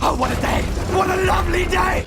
Oh, what a day! What a lovely day!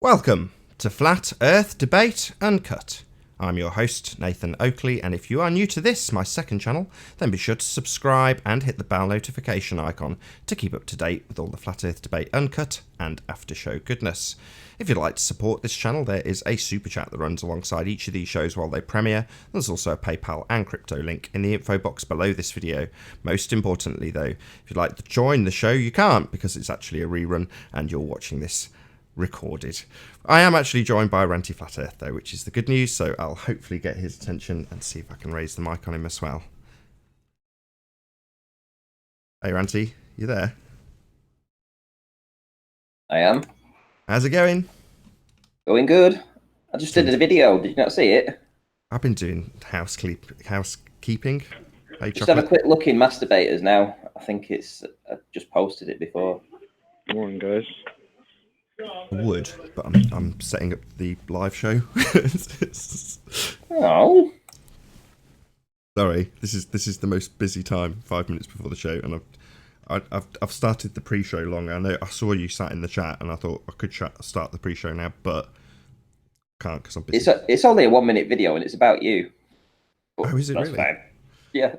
Welcome to Flat Earth Debate Uncut. I'm your host, Nathan Oakley, and if you are new to this, my second channel, then be sure to subscribe and hit the bell notification icon to keep up to date with all the Flat Earth Debate Uncut and after show goodness. If you'd like to support this channel, there is a super chat that runs alongside each of these shows while they premiere. There's also a PayPal and crypto link in the info box below this video. Most importantly though, if you'd like to join the show, you can't because it's actually a rerun and you're watching this recorded. I am actually joined by Ranty Flat Earth though, which is the good news, so I'll hopefully get his attention and see if I can raise the mic on him as well. Hey Ranty, you there? I am. How's it going? Going good. I just did a video. Did you not see it? I've been doing housekeeping. Hey, just have a quick look in Masturbators now. I think it's... I just posted it before. Good morning, guys. I would, but I'm setting up the live show. Oh. Sorry, this is the most busy time, 5 minutes before the show, and I've started the pre-show long. I know I saw you sat in the chat, and I thought I could start the pre-show now, but can't because I'm busy. It's only a 1 minute video, and it's about you. But oh, is it really? Fine. Yeah.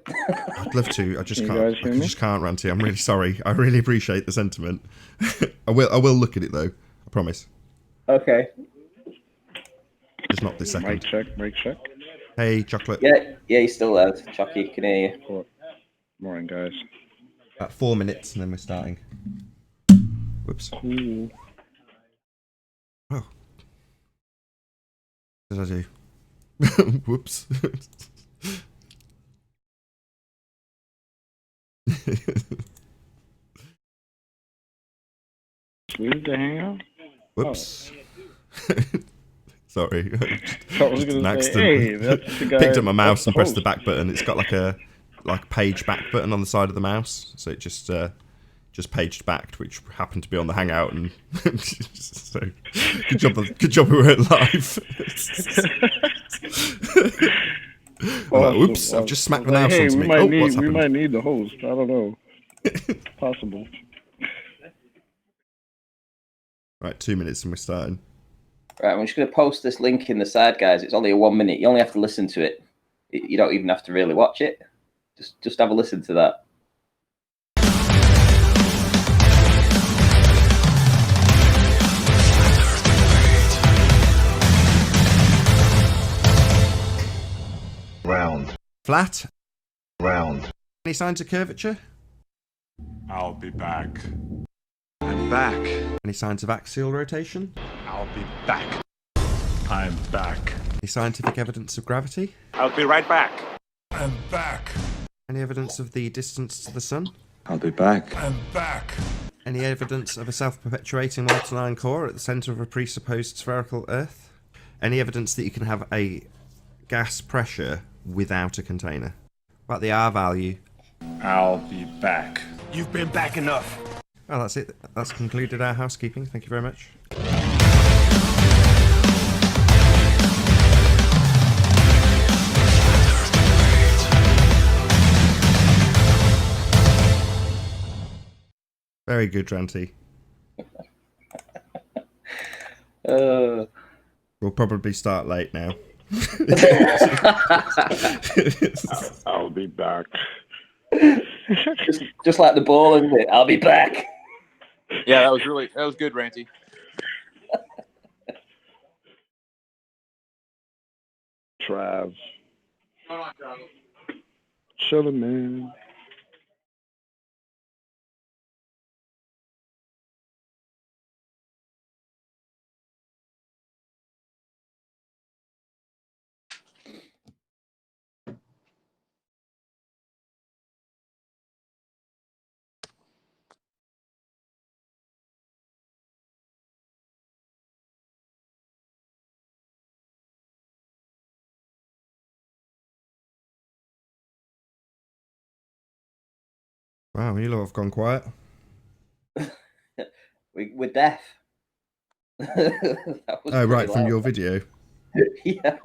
I'd love to. I just Can can't. I just can't, Ranty. I'm really sorry. I really appreciate the sentiment. I will look at it though. I promise. Okay. Just not this second. Mic check. Hey, Chocolate. Yeah, he's still there. Chucky, can hear you. Morning, guys. About 4 minutes and then we're starting. Whoops. Ooh. Oh. What did I do? Whoops. Leave the hangout? Whoops. Oh. Sorry. I was gonna say, hey, that's the guy. Picked up my mouse and pressed the back button. It's got like a page back button on the side of the mouse, so it just paged back, which happened to be on the hangout, and so good job we weren't live. Like, oops! I've just smacked the mouse onto me. What's happened? We might need the host. I don't know. Possible. Right, 2 minutes and we're starting. Right, I'm just going to post this link in the side, guys. It's only a 1 minute. You only have to listen to it. You don't even have to really watch it. Just have a listen to that. Round. Flat. Round. Any signs of curvature? I'll be back. I'm back. Any signs of axial rotation? I'll be back. I'm back. Any scientific evidence of gravity? I'll be right back. I'm back. Any evidence of the distance to the sun? I'll be back. I'm back. Any evidence of a self-perpetuating molten core at the centre of a presupposed spherical Earth? Any evidence that you can have a gas pressure without a container? What about the R value? I'll be back. You've been back enough. Well, that's it. That's concluded our housekeeping. Thank you very much. Very good, Ranty. We'll probably start late now. I'll be back. just like the ball, isn't it? I'll be back. Yeah, that was good, Ranty. Trav. Chillin', man. Wow, you lot have gone quiet. We're deaf. That was Oh, pretty right, from loud. your video. Yeah.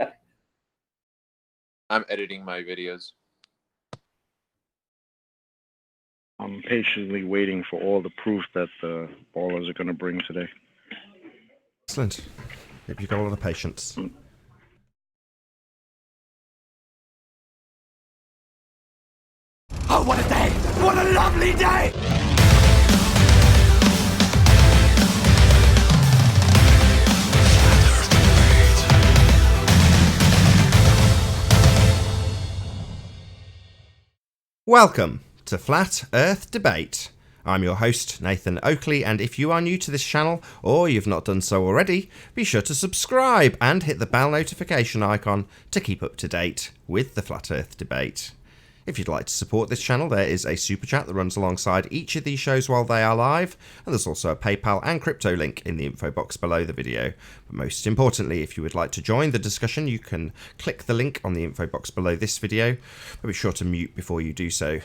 I'm editing my videos. I'm patiently waiting for all the proof that the ballers are going to bring today. Excellent. Hope you've got a lot of patience. Oh, what a day! What a lovely day! Welcome to Flat Earth Debate. I'm your host, Nathan Oakley, and if you are new to this channel, or you've not done so already, be sure to subscribe and hit the bell notification icon to keep up to date with the Flat Earth Debate. If you'd like to support this channel, there is a super chat that runs alongside each of these shows while they are live, and there's also a PayPal and crypto link in the info box below the video. But most importantly, if you would like to join the discussion, you can click the link on the info box below this video, but be sure to mute before you do so.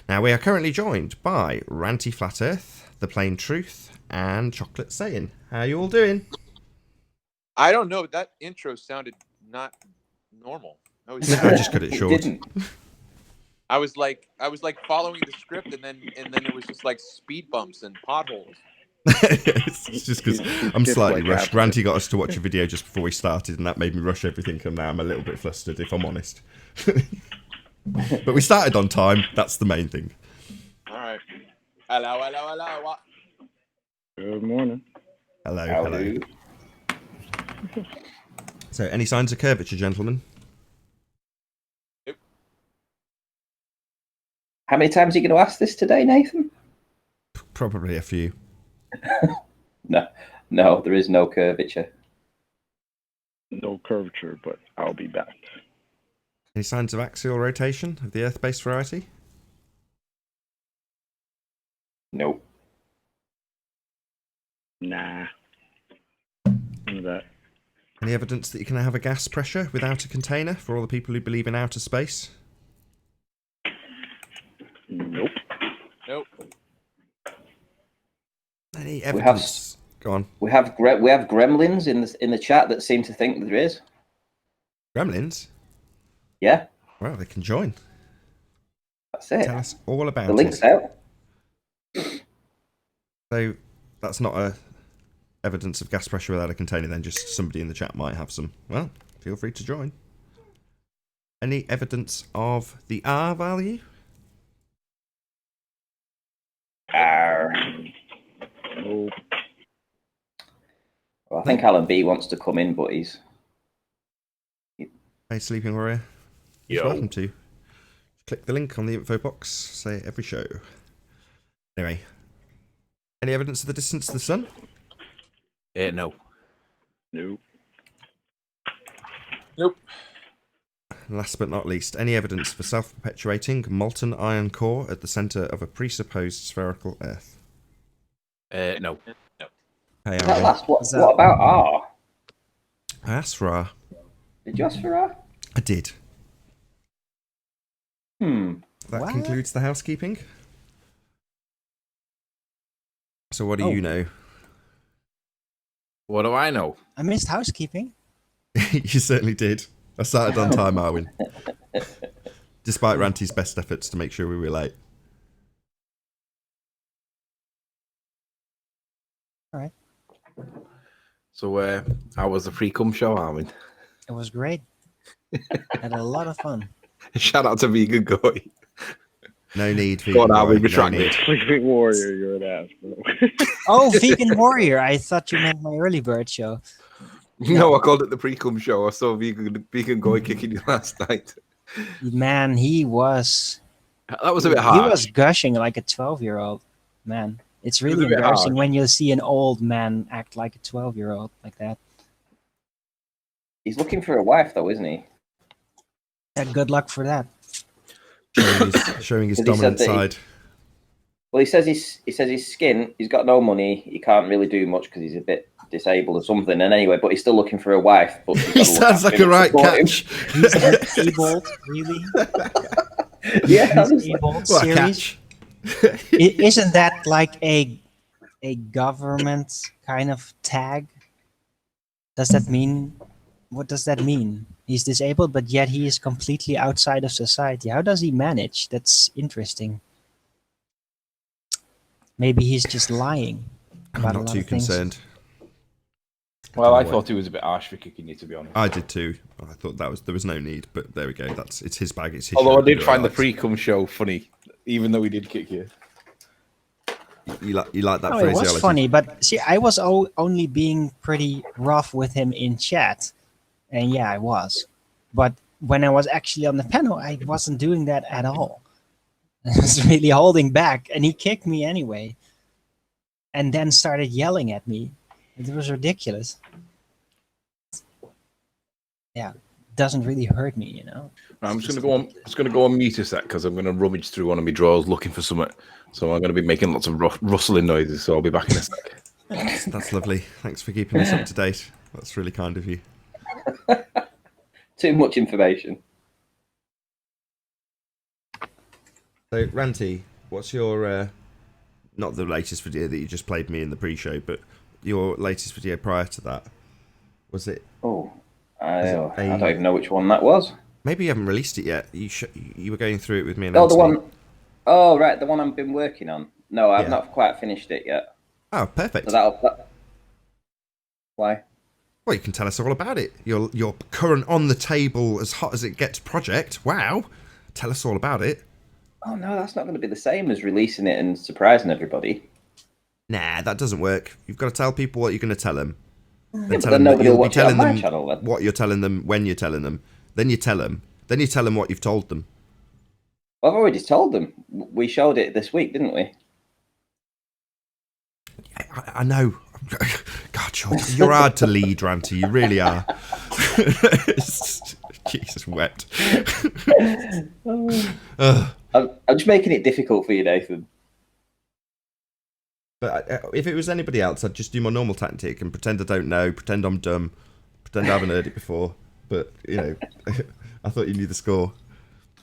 Now, we are currently joined by Ranty Flat Earth, The Plain Truth, and Chocolate Satan. How are you all doing? I don't know. That intro sounded not normal. I just cut it short. Didn't. I was like following the script, and then it was just like speed bumps and potholes. It's just because I'm slightly like rushed. after. Ranty got us to watch a video just before we started, and that made me rush everything, and now I'm a little bit flustered, if I'm honest. But we started on time. That's the main thing. All right. Hello. What? Good morning. Hello. Howdy. So, any signs of curvature, gentlemen? How many times are you going to ask this today, Nathan? Probably a few. No, there is no curvature. No curvature, but I'll be back. Any signs of axial rotation of the Earth-based variety? Nope. Nah. None of that. Any evidence that you can have a gas pressure without a container for all the people who believe in outer space? Nope. Nope. Any evidence? Go on. We have gremlins in the chat that seem to think that there is. Gremlins? Yeah, Well, they can join. that's it. Tell us all about The link's it. out. So that's not a evidence of gas pressure without a container, then just somebody in the chat might have some. Well, feel free to join. Any evidence of the R value? Nope. Well, I think Alan B wants to come in, but he's... Hey, Sleeping Warrior. You're Yo. welcome to. Click the link on the info box. Say it every show. Anyway. Any evidence of the distance to the sun? No. Nope. Nope. And last but not least, any evidence for self-perpetuating molten iron core at the centre of a presupposed spherical Earth? No. Hey, That Andy. last, what about R? I asked for R. Did you ask for R? I did. That concludes the housekeeping. So what do you know? What do I know? I missed housekeeping. You certainly did. I started on time, Arwin. Despite Ranty's best efforts to make sure we were late. All right. So, how was the pre-cum show, Armin? It was great. Had a lot of fun. Shout out to Vegan Guy. No need for Go on, you, Armin, no retract need. it. Sleeping Warrior, you're an ass, bro. Oh, Vegan Warrior. I thought you meant my early bird show. No, I called it the pre-cum show. I saw Vegan Guy kicking you last night. Man, he was... That was a bit He harsh. was gushing like a 12-year-old. Man, it's was really a bit embarrassing harsh. when you see an old man act like a 12-year-old like that. He's looking for a wife, though, isn't he? Yeah, good luck for that. Showing his Because he dominant said that side. Well, he says his skin. He's got no money. He can't really do much because he's a bit disabled or something. And anyway, but he's still looking for a wife. But He sounds like a right catch. He's disabled, really? Yeah, that's Disabled What a series? catch. Isn't that like a government kind of tag Does that mean? What does that mean? He's disabled, but yet he is completely outside of society. How does he manage? That's interesting. Maybe he's just lying I'm about a not lot too of things. concerned. Well, I know thought he was a bit harsh for kicking you, to be honest. I did too. I thought there was no need, but there we go. It's his bag. It's his. Although show, I did do find the likes. pre-cum show funny, even though he did kick you. You like that Oh, it phraseology? was funny, but see, I was only being pretty rough with him in chat, and yeah, I was. But when I was actually on the panel, I wasn't doing that at all. I was really holding back, and he kicked me anyway, and then started yelling at me. It was ridiculous. Yeah, doesn't really hurt me, you know. I'm just gonna go on mute a sec because I'm gonna rummage through one of my drawers looking for something. So I'm gonna be making lots of rustling noises. So I'll be back in a sec. That's lovely. Thanks for keeping us up to date. That's really kind of you. Too much information. So, Ranty, what's your not the latest video that you just played me in the pre-show, but your latest video prior to that? Was it? Oh, I don't even know which one that was. Maybe you haven't released it yet. You were going through it with me and Oh, the Anthony. one. Oh, right, the one I've been working on. No, I've Yeah. not quite finished it yet. Oh, perfect. So why? Well, you can tell us all about it. Your current on the table as hot as it gets project. Wow. Tell us all about it. Oh no, that's not going to be the same as releasing it and surprising everybody. Nah, that doesn't work. You've got to tell people what you're going to tell them. Yeah, but then nobody will watch it on my channel then. What you're telling them, when you're telling them. Then you tell them. Then you tell them what you've told them. Well, I've already told them. We showed it this week, didn't we? I know. God, you're hard to lead, Ranty. You really are. Jesus wept. I'm just making it difficult for you, Nathan. But if it was anybody else, I'd just do my normal tactic and pretend I don't know, pretend I'm dumb, pretend I haven't heard it before. But, you know, I thought you knew the score.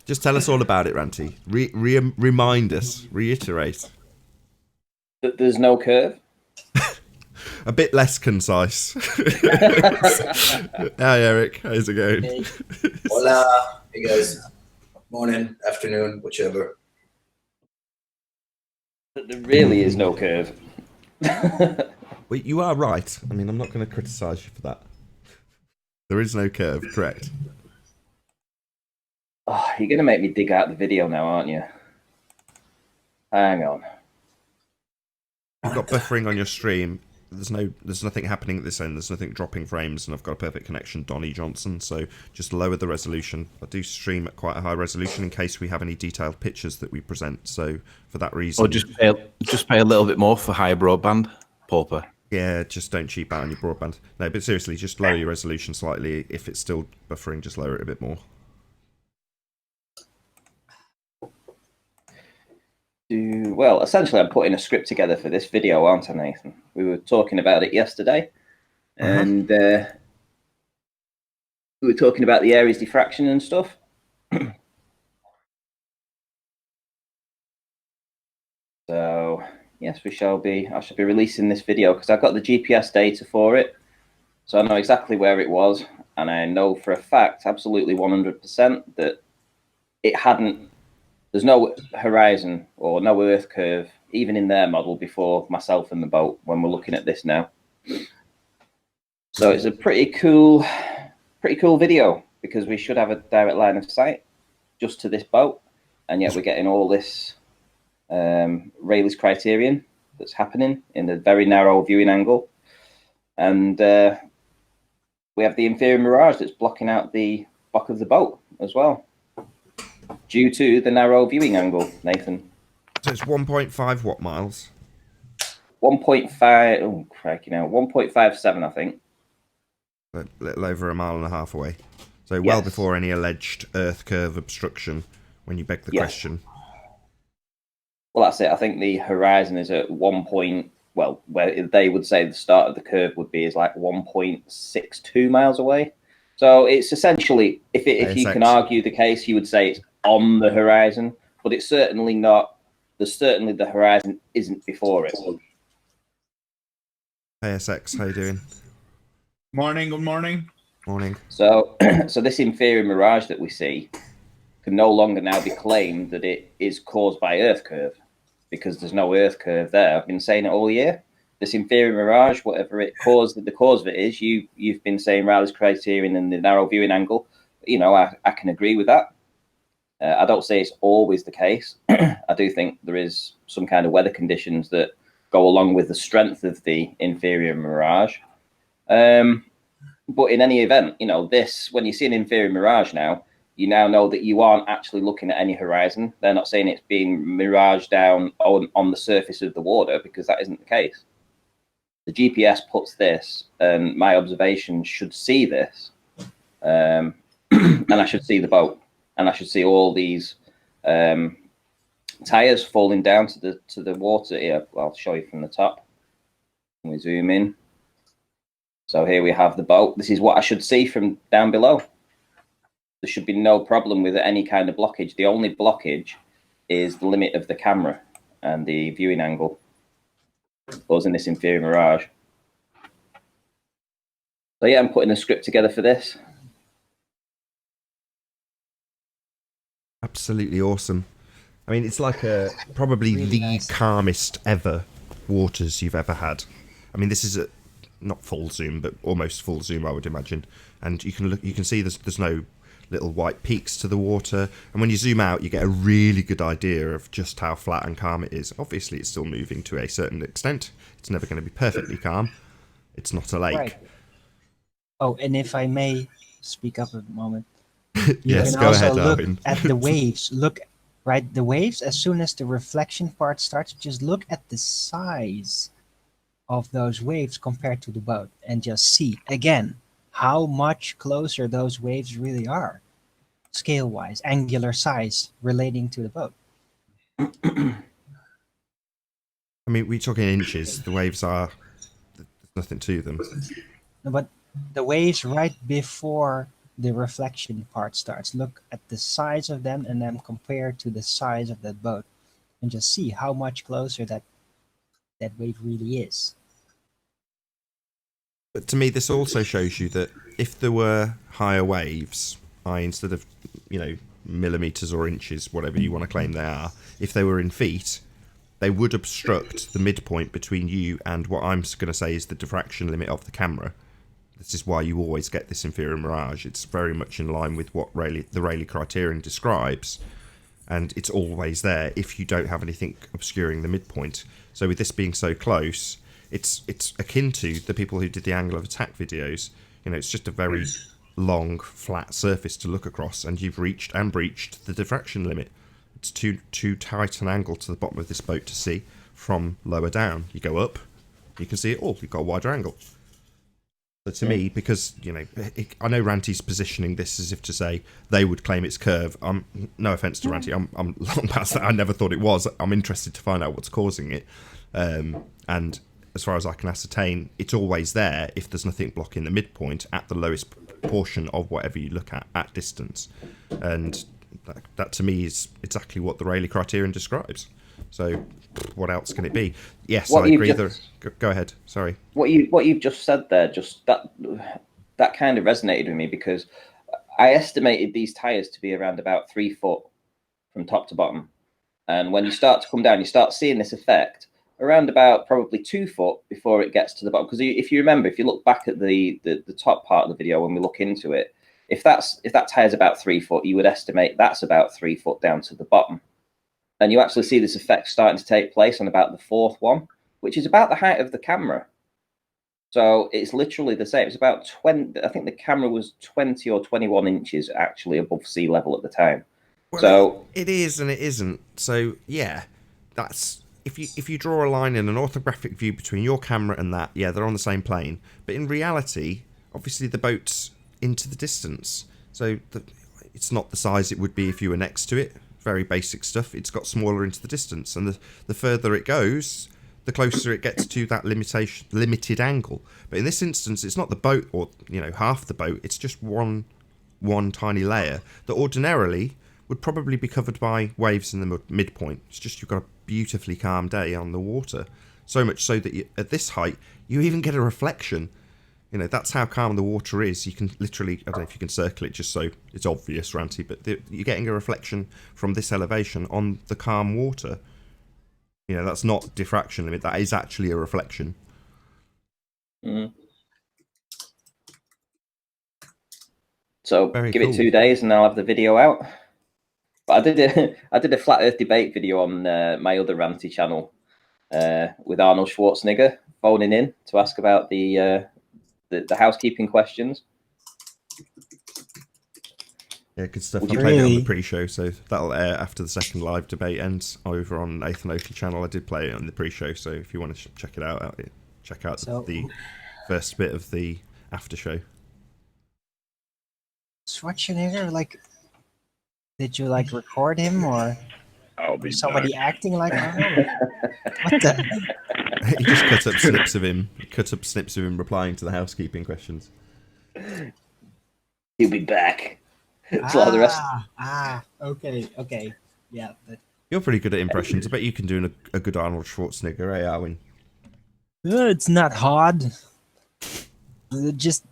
Just tell us all about it, Ranty. Remind us, reiterate. That there's no curve? A bit less concise. Hi, Eric. How's it going? Hey. Hola. Hey, guys. Morning, afternoon, whichever. There really is no curve. Well, you are right. I mean, I'm not going to criticise you for that. There is no curve, correct? Oh, you're going to make me dig out the video now, aren't you? Hang on. You've got buffering on your stream. There's nothing happening at this end. There's nothing dropping frames, and I've got a perfect connection, Donny Johnson. So just lower the resolution. I do stream at quite a high resolution in case we have any detailed pictures that we present. So for that reason, Or just pay a little bit more for higher broadband, pauper. yeah, just don't cheap out on your broadband. No, but seriously, just lower your resolution slightly. If it's still buffering, just lower it a bit more. Well, essentially, I'm putting a script together for this video, aren't I, Nathan? We were talking about it yesterday, and we were talking about the Aries diffraction and stuff. So, yes, I shall be releasing this video because I've got the GPS data for it, so I know exactly where it was, and I know for a fact, absolutely 100%, that it hadn't. There's no horizon or no Earth curve, even in their model, before myself and the boat when we're looking at this now. So it's a pretty cool video because we should have a direct line of sight just to this boat, and yet we're getting all this Rayleigh's criterion that's happening in a very narrow viewing angle, and we have the inferior mirage that's blocking out the back of the boat as well, due to the narrow viewing angle, Nathan. So it's 1.5 watt miles. 1.5. Oh, crikey! Now 1.57, I think. A little over a mile and a half away. So well Yes. before any alleged Earth curve obstruction. When you beg the Yes. question. Well, that's it. I think the horizon is at 1 point. Well, where they would say the start of the curve would be is like 1.62 miles away. So it's essentially, if you can argue the case, you would say it's on the horizon, but it's certainly not. Certainly the horizon isn't before it. ASX, how you doing? Morning, good morning. Morning. So, so this inferior mirage that we see can no longer now be claimed that it is caused by Earth curve, because there's no Earth curve there. I've been saying it all year. This inferior mirage, whatever it caused, the cause of it is, you've been saying Raleigh's criterion and the narrow viewing angle. You know, I can agree with that. I don't say it's always the case. I do think there is some kind of weather conditions that go along with the strength of the inferior mirage. But in any event, you know, when you see an inferior mirage now, you now know that you aren't actually looking at any horizon. They're not saying it's being miraged down on the surface of the water, because that isn't the case. The GPS puts this, and my observation should see this, and I should see the boat, and I should see all these tires falling down to the water here. I'll show you from the top. We zoom in. So here we have the boat. This is what I should see from down below. There should be no problem with any kind of blockage. The only blockage is the limit of the camera and the viewing angle, causing this inferior mirage. So yeah, I'm putting a script together for this. Absolutely awesome. I mean, it's like probably Really the nice. calmest ever waters you've ever had. I mean, this is not full zoom, but almost full zoom, I would imagine. And you can see there's no little white peaks to the water. And when you zoom out, you get a really good idea of just how flat and calm it is. Obviously, it's still moving to a certain extent. It's never going to be perfectly calm. It's not a lake. Right. Oh, and if I may speak up a moment. You Yes, can go also ahead, look Arvin. at the waves. Look, right, the waves, as soon as the reflection part starts, just look at the size of those waves compared to the boat and just see, again, how much closer those waves really are, scale-wise, angular size relating to the boat. I mean, we're talking inches. The waves there's nothing to them. But the waves right before the reflection part starts, look at the size of them and then compare to the size of that boat and just see how much closer that wave really is. But to me, this also shows you that if there were higher waves, instead of, millimeters or inches, whatever you want to claim they are, if they were in feet, they would obstruct the midpoint between you and what I'm going to say is the diffraction limit of the camera. This is why you always get this inferior mirage. It's very much in line with what the Rayleigh criterion describes, and it's always there if you don't have anything obscuring the midpoint. So with this being so close, it's akin to the people who did the angle of attack videos. It's just a very long, flat surface to look across, and you've reached and breached the diffraction limit. It's too tight an angle to the bottom of this boat to see from lower down. You go up, you can see it all. You've got a wider angle. So to me, because, I know Ranty's positioning this as if to say they would claim it's curve. No offence to Ranty, I'm long past that. I never thought it was. I'm interested to find out what's causing it. And as far as I can ascertain, it's always there if there's nothing blocking the midpoint at the lowest portion of whatever you look at distance. And that to me is exactly what the Rayleigh criterion describes. So what else can it be? Yes, I agree. Go ahead. Sorry. What you've just said there, just that kind of resonated with me, because I estimated these tires to be around about 3 foot from top to bottom, and when you start to come down, you start seeing this effect around about probably 2 foot before it gets to the bottom. Because if you remember, if you look back at the top part of the video when we look into it, if that tire's about 3 foot, you would estimate that's about 3 foot down to the bottom. And you actually see this effect starting to take place on about the 4th one, which is about the height of the camera. So it's literally the same. It's about 20. I think the camera was 20 or 21 inches actually above sea level at the time. Well, so it is and it isn't. So yeah, that's if you draw a line in an orthographic view between your camera and that, yeah, they're on the same plane. But in reality, obviously the boat's into the distance, so it's not the size it would be if you were next to it. Very basic stuff. It's got smaller into the distance, and the further it goes, the closer it gets to that limited angle. But in this instance, it's not the boat or half the boat. It's just one tiny layer that ordinarily would probably be covered by waves in the midpoint. It's just you've got a beautifully calm day on the water, so much so that at this height you even get a reflection. You know, that's how calm the water is. You can literally, I don't know if you can circle it just so it's obvious, Ranty, but you're getting a reflection from this elevation on the calm water. You know, that's not diffraction. I mean, that is actually a reflection. Mm. So Very give cool. it 2 days and I'll have the video out. But I did a flat Earth debate video on my other Ranty channel with Arnold Schwarzenegger phoning in to ask about the housekeeping questions. Yeah, good stuff. Would I you played it on the really- pre-show, so that'll air after the second live debate ends over on Nathan Oakley channel. I did play it on the pre-show, so if you want to check it out, check out So- the first bit of the after show. Schwarzenegger, like, did you like record him or I'll be somebody back. acting like Arnold? What the? He just cut up snips of him. Replying to the housekeeping questions. He'll be back. It's a lot of the rest. Okay. Yeah. You're pretty good at impressions. I bet you can do a good Arnold Schwarzenegger, eh, Arwin? It's not hard. You just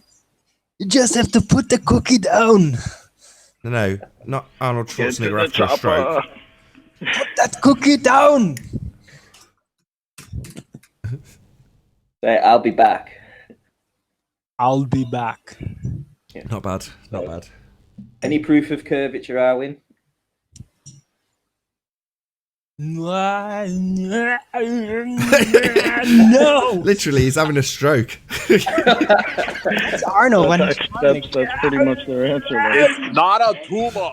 have to put the cookie down. No, not Arnold Get to Schwarzenegger the after a stroke. chopper. Put that cookie down. Say, I'll be back. I'll be back. Not bad, not bad. Any proof of curvature, Arwin? No. Literally, he's having a stroke. It's Arnold when he's That's pretty much their answer. Though. It's not a tumor.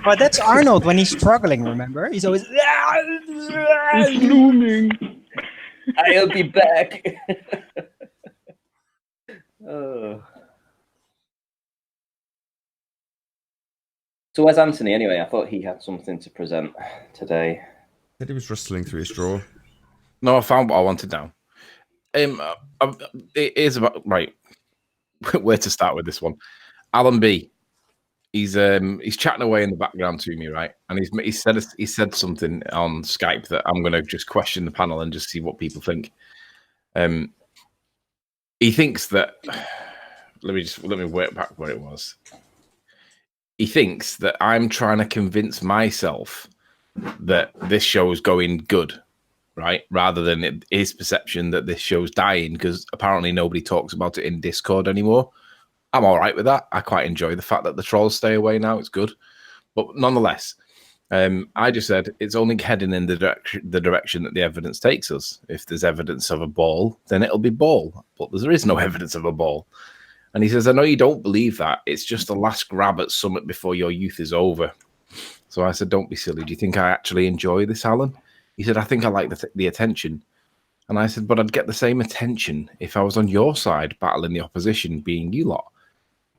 But that's Arnold when he's struggling, remember? He's always... It's blooming. I'll be back. Oh. So where's Anthony anyway? I thought he had something to present today. Said he was rustling through his drawer. No, I found what I wanted now. It is about right. Where to start with this one? Alan B. He's chatting away in the background to me, right? And he said something on Skype that I'm going to just question the panel and just see what people think. He thinks that. Let me work back where it was. He thinks that I'm trying to convince myself that this show is going good, right? Rather than his perception that this show's dying because apparently nobody talks about it in Discord anymore. I'm all right with that. I quite enjoy the fact that the trolls stay away now. It's good. But nonetheless, I just said it's only heading in the direction that the evidence takes us. If there's evidence of a ball, then it'll be ball. But there is no evidence of a ball. And he says, I know you don't believe that. It's just the last grab at something before your youth is over. So I said, don't be silly. Do you think I actually enjoy this, Alan? He said, I think I like the attention. And I said, but I'd get the same attention if I was on your side, battling the opposition, being you lot.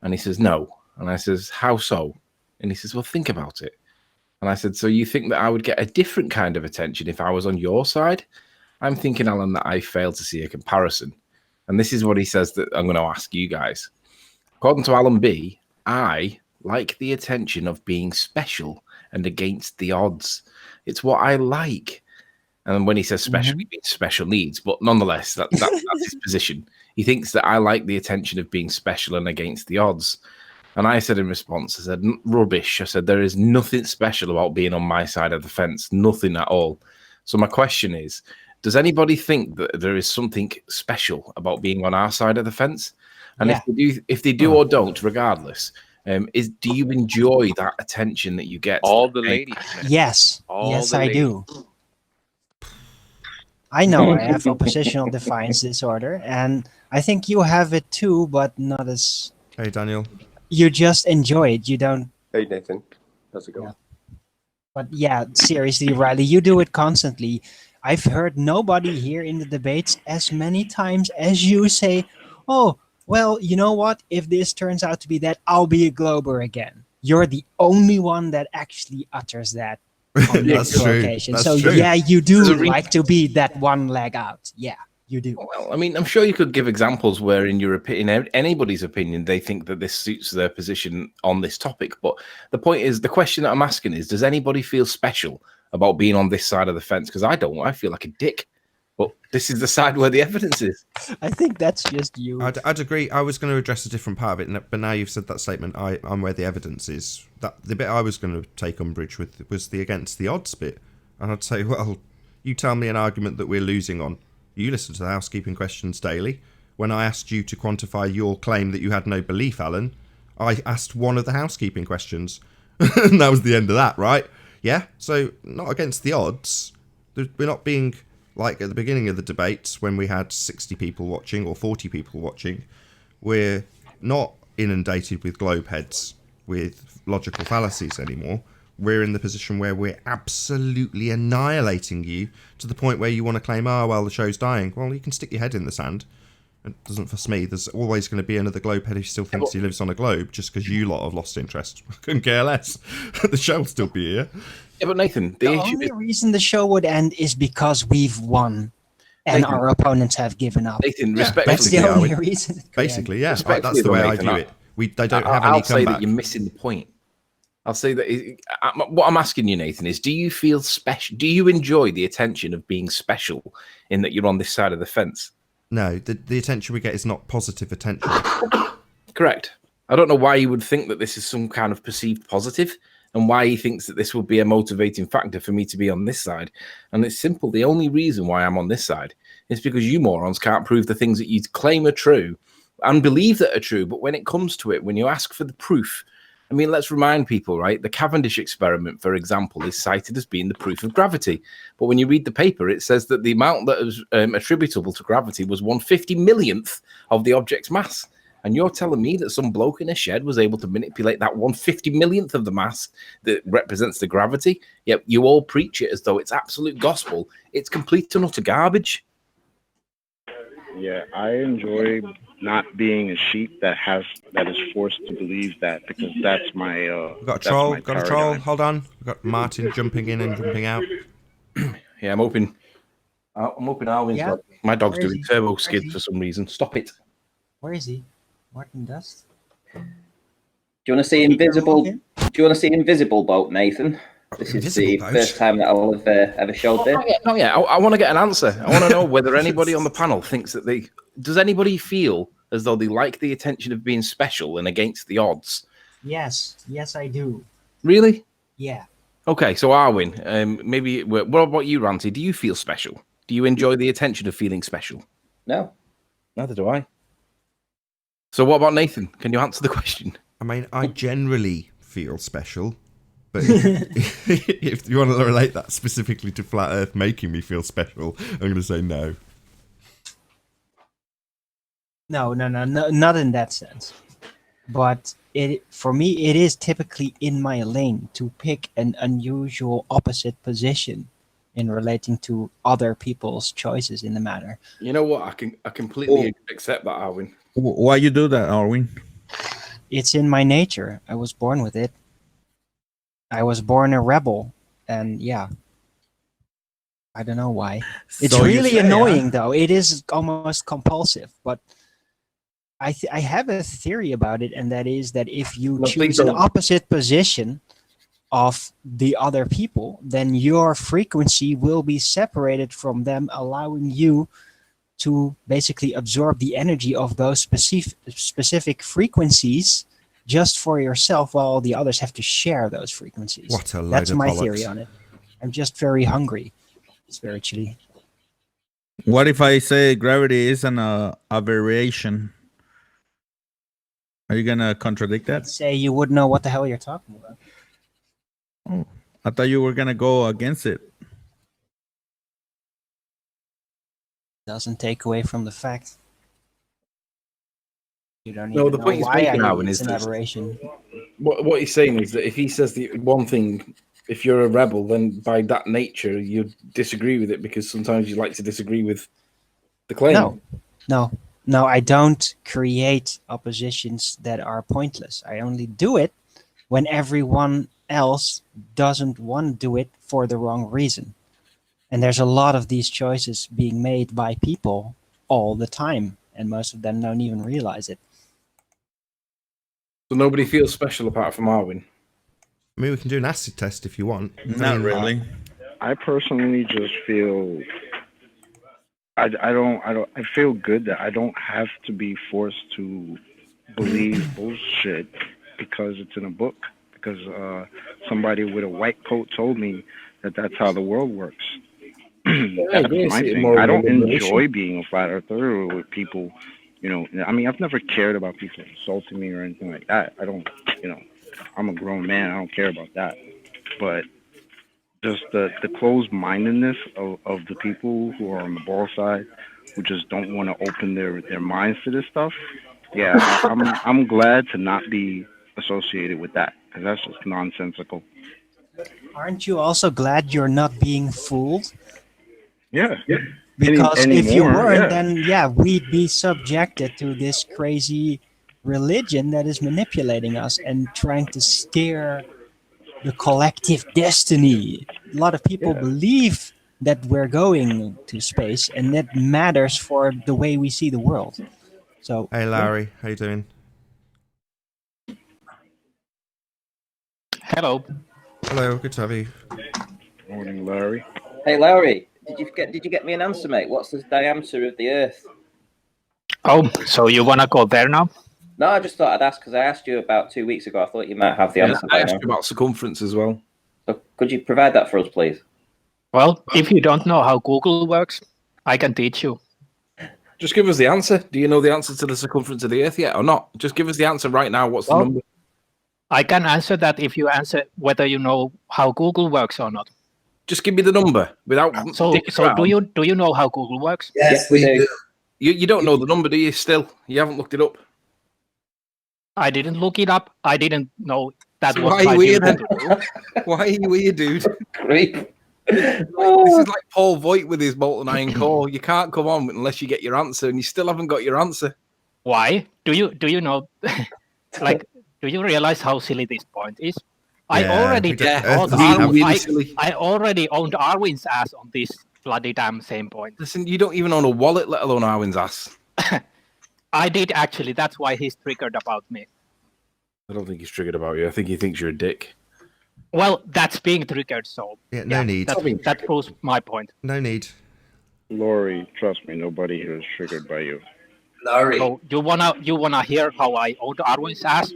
And he says, no. And I says, how so? And he says, well, think about it. And I said, so you think that I would get a different kind of attention if I was on your side? I'm thinking, Alan, that I failed to see a comparison. And this is what he says that I'm going to ask you guys. According to Alan B, I like the attention of being special and against the odds. It's what I like. And when he says special, he means special needs. But nonetheless, that's his position. He thinks that I like the attention of being special and against the odds. And I said in response, I said, rubbish. I said, there is nothing special about being on my side of the fence. Nothing at all. So my question is, does anybody think that there is something special about being on our side of the fence? And if they do or don't, regardless, do you enjoy that attention that you get? All the ladies. Man. Yes. All Yes, the I ladies. do. I know I have oppositional defiance disorder, and I think you have it too, but not as... Hey, Daniel. You just enjoy it. You don't... Hey, Nathan. How's it going? Yeah. But yeah, seriously, Riley, you do it constantly. I've heard nobody here in the debates as many times as you say, oh, well, you know what? If this turns out to be that, I'll be a Glober again. You're the only one that actually utters that on That's this true. occasion. That's So true. yeah, you do There's a like to be that one leg out. Yeah, you do. Well, I mean, I'm sure you could give examples where, in your opinion, anybody's opinion, they think that this suits their position on this topic. But the point is, the question that I'm asking is, does anybody feel special about being on this side of the fence? Because I don't. I feel like a dick. But this is the side where the evidence is. I think that's just you. I'd agree. I was going to address a different part of it, but now you've said that statement, I'm where the evidence is. That the bit I was going to take umbrage with was the against the odds bit. And I'd say, well, you tell me an argument that we're losing on. You listen to the housekeeping questions daily. When I asked you to quantify your claim that you had no belief, Alan, I asked one of the housekeeping questions. And that was the end of that, right? Yeah? So, not against the odds. We're not being... like at the beginning of the debates when we had 60 people watching or 40 people watching, we're not inundated with globe heads with logical fallacies anymore. We're in the position where we're absolutely annihilating you to the point where you want to claim, oh, well, the show's dying. Well, you can stick your head in the sand. It doesn't fuss me. There's always going to be another globe head who still thinks he lives on a globe just because you lot have lost interest. I couldn't care less. The show will still be here. Yeah, but Nathan, the only reason the show would end is because we've won and Nathan, our opponents have given up. Nathan, respectfully, that's the only reason. Basically, yeah. That's the way I view it. They don't have any I'll say comeback. that you're missing the point. I'll say that what I'm asking you, Nathan, is do you feel special? Do you enjoy the attention of being special in that you're on this side of the fence? No, the attention we get is not positive attention. Correct. I don't know why you would think that this is some kind of perceived positive and why he thinks that this will be a motivating factor for me to be on this side. And it's simple. The only reason why I'm on this side is because you morons can't prove the things that you claim are true and believe that are true. But when it comes to it, when you ask for the proof, I mean, let's remind people, right? The Cavendish experiment, for example, is cited as being the proof of gravity. But when you read the paper, it says that the amount that was attributable to gravity was 1/50 millionth of the object's mass. And you're telling me that some bloke in a shed was able to manipulate that 1/50 millionth of the mass that represents the gravity? Yet you all preach it as though it's absolute gospel. It's complete and utter garbage. Yeah, I enjoy not being a sheep that is forced to believe that, because that's my We've got a troll, hold on. We've got Martin jumping in and jumping out. Yeah, I'm hoping Alwyn's dog. My dog's doing turbo skid for some reason. Stop it. Where is he? Martin Dust? Do you want to see invisible? Do you want to see invisible boat, Nathan? This is the first time that I'll have ever showed this. No, yeah. I want to get an answer. I want to know whether anybody on the panel thinks that does anybody feel as though they like the attention of being special and against the odds? Yes, I do. Really? Yeah. Okay, so Arwin, maybe. What about you, Ranty? Do you feel special? Do you enjoy the attention of feeling special? No. Neither do I. So what about Nathan? Can you answer the question? I mean, I generally feel special, but if you want to relate that specifically to Flat Earth making me feel special, I'm going to say no. No, not in that sense. But for me, it is typically in my lane to pick an unusual opposite position in relating to other people's choices in the matter. You know what? I completely accept that, Arwin. Why you do that, Arwin? It's in my nature. I was born with it. I was born a rebel, and yeah. I don't know why. It's really annoying, though. It is almost compulsive, but I have a theory about it, and that is that if you choose an opposite position of the other people, then your frequency will be separated from them, allowing you to basically absorb the energy of those specific frequencies just for yourself, while the others have to share those frequencies. What a load That's of my bollocks. theory on it. I'm just very hungry spiritually. What if I say gravity is an aberration? Are you gonna contradict that? Say you would know what the hell you're talking about. Oh, I thought you were gonna go against it. Doesn't take away from the fact. You don't No, even the know point he's why making, I Arwin, it's is an that aberration. what he's saying is that if he says the one thing, if you're a rebel, then by that nature you disagree with it, because sometimes you like to disagree with the claim. No, I don't create oppositions that are pointless. I only do it when everyone else doesn't want to do it for the wrong reason. And there's a lot of these choices being made by people all the time, and most of them don't even realize it. So nobody feels special apart from Arwin. I mean, we can do an acid test if you want. Not really. I personally just feel I feel good that I don't have to be forced to believe bullshit because it's in a book. Because somebody with a white coat told me that that's how the world works. That's my thing. I don't enjoy being a flat earther with people, you know. I mean, I've never cared about people insulting me or anything like that. I don't, you know, I'm a grown man. I don't care about that. But just the closed-mindedness of the people who are on the ball side, who just don't want to open their minds to this stuff. Yeah, I'm glad to not be associated with that, because that's just nonsensical. Aren't you also glad you're not being fooled? Yeah. Because if you anymore, weren't, yeah. then yeah, we'd be subjected to this crazy religion that is manipulating us and trying to steer the collective destiny. A lot of people believe that we're going to space, and that matters for the way we see the world. So, hey, Lauri, how you doing? Hello. Hello, good to have you. Morning, Lauri. Hey, Lauri, did you get me an answer, mate? What's the diameter of the Earth? Oh, so you wanna go there now? No, I just thought I'd ask because I asked you about 2 weeks ago. I thought you might have the answer. I asked you about circumference as well. So could you provide that for us, please? Well, if you don't know how Google works, I can teach you. Just give us the answer. Do you know the answer to the circumference of the Earth yet or not? Just give us the answer right now. What's the number? I can answer that if you answer whether you know how Google works or not. Just give me the number without. So do you know how Google works? Yes, we do. You don't know the number, do you? Still, you haven't looked it up. I didn't look it up. I didn't know that So was why my are you weird? duty. Why are you weird, dude? Creep. This is like Paul Voigt with his molten iron core. You can't come on unless you get your answer, and you still haven't got your answer. Why? Do you know? Like, do you realize how silly this point is? I already owned Arwin's ass on this bloody damn same point. Listen, you don't even own a wallet, let alone Arwin's ass. I did actually. That's why he's triggered about me. I don't think he's triggered about you. I think he thinks you're a dick. Well, that's being triggered, so Yeah, no need. That proves my point. No need. Lauri, trust me, nobody here is triggered by you. Lauri. So you wanna hear how I owned Arwin's ass?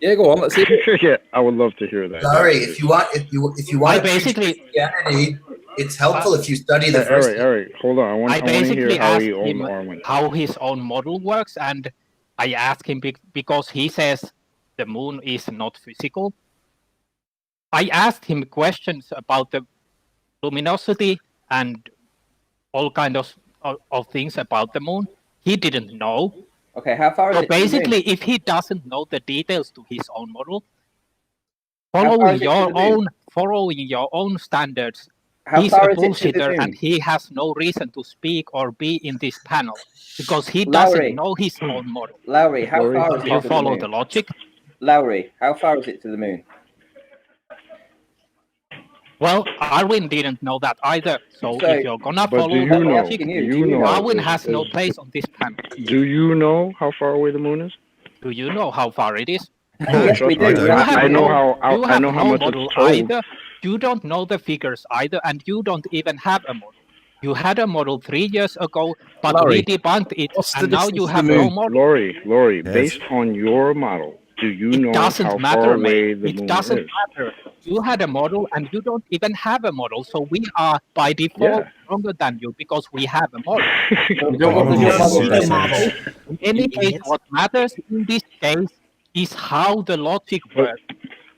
Yeah, go on. Let's see. Yeah, I would love to hear that. Lauri, if you want I to basically Christianity, it's helpful if you study the first. Eric, hold on. I want to hear how he owned Arwin. How his own model works, and I asked him because he says the moon is not physical. I asked him questions about the luminosity and all kinds of things about the moon. He didn't know. Okay, how far is So it? So basically, if he doesn't know the details to his own model, following your own standards, he's a bullshitter and he has no reason to speak or be in this panel because he doesn't know his own model. Lauri, how far is it? Do you follow the logic? Lauri, how far is it to the moon? Well, Arwin didn't know that either. So if you're gonna follow the logic, Arwin has no place on this panel. Do you know how far away the moon is? Do you know how far it is? Yes, we do. I know how much model it's told. either. You don't know the figures either, and you don't even have a model. You had a model 3 years ago, but Lauri, we debunked it, and now you have no model. Lauri, based on your model, do you know how far away the moon is? It doesn't matter. You had a model, and you don't even have a model. So we are, by default, stronger than you because we have a model. In any case, what matters in this case is how the logic works.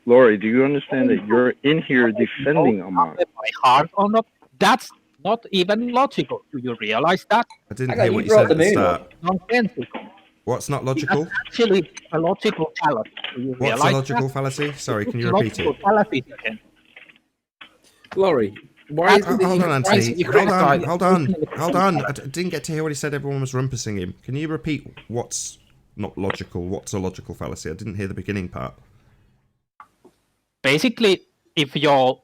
Lauri, do you understand that you're in here defending a model? By heart or not, that's not even logical. Do you realize that? I didn't hear what you said at the start. Nonsensical. What's not logical? That's actually a logical fallacy. Do you What's a realize logical that? fallacy? Sorry, can you repeat it? Fallacy again. Lauri, why is it Hold on, Anthony. Hold on. criticizing- I didn't get to hear what he said. Everyone was rumpusing him. Can you repeat what's not logical? What's a logical fallacy? I didn't hear the beginning part. Basically, if you're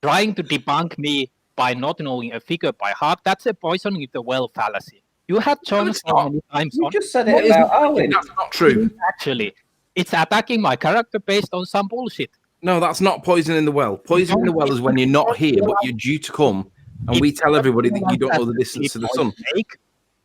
trying to debunk me by not knowing a figure by heart, that's a poisoning the well fallacy. You had shown so many times. You just said it about Arwin. That's not true. Actually, it's attacking my character based on some bullshit. No, that's not poisoning the well. Poisoning the well is when you're not here, but you're due to come And we tell everybody that you don't know the distance to the sun.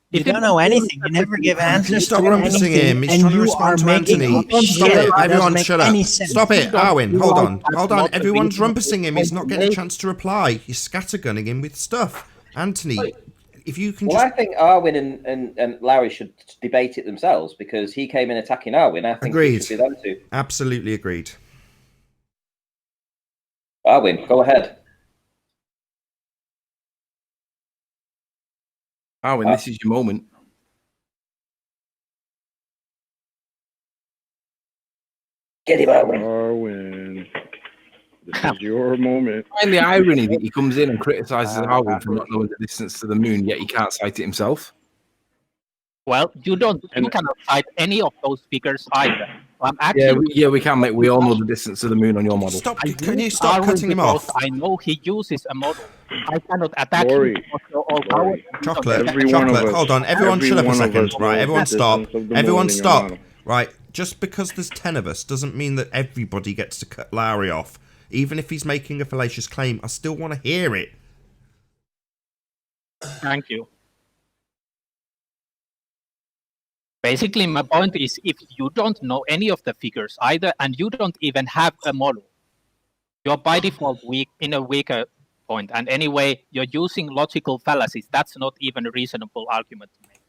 You don't know anything. You never give answers. Stop to rumpusing anything, him. He's and trying to you respond to are making Anthony. up Stop shit. it. That Everyone, doesn't make shut up. any sense. Stop it. Arwen, hold on. Hold on. not Everyone's the rumpusing him. He's not getting a chance to reply. You're scattergunning him with stuff. Anthony, if you can Well, just... I think Arwen and Lauri should debate it themselves because he came in attacking Arwen. I think Agreed. it should be them two. Absolutely agreed. Arwen, go ahead. Arwen, this is your moment. Get him, Arwen. Arwen, this is your moment. Find the irony that he comes in and criticises Arwen for not knowing the distance to the moon, yet he can't cite it himself. Well, you cannot cite any of those figures either. I'm actually, we can, mate. We all know the distance to the moon on your model. Stop. Can you stop cutting him off? I know he uses a model. I cannot attack Lauri, him. Chocolate. Chocolate. Hold on. Everyone shut up a second. Right. Everyone stop. Everyone stop. Right. Just because there's 10 of us doesn't mean that everybody gets to cut Lauri off. Even if he's making a fallacious claim, I still want to hear it. Thank you. Basically, my point is, if you don't know any of the figures either, and you don't even have a model, you're by default in a weaker point. And anyway, you're using logical fallacies. That's not even a reasonable argument to make.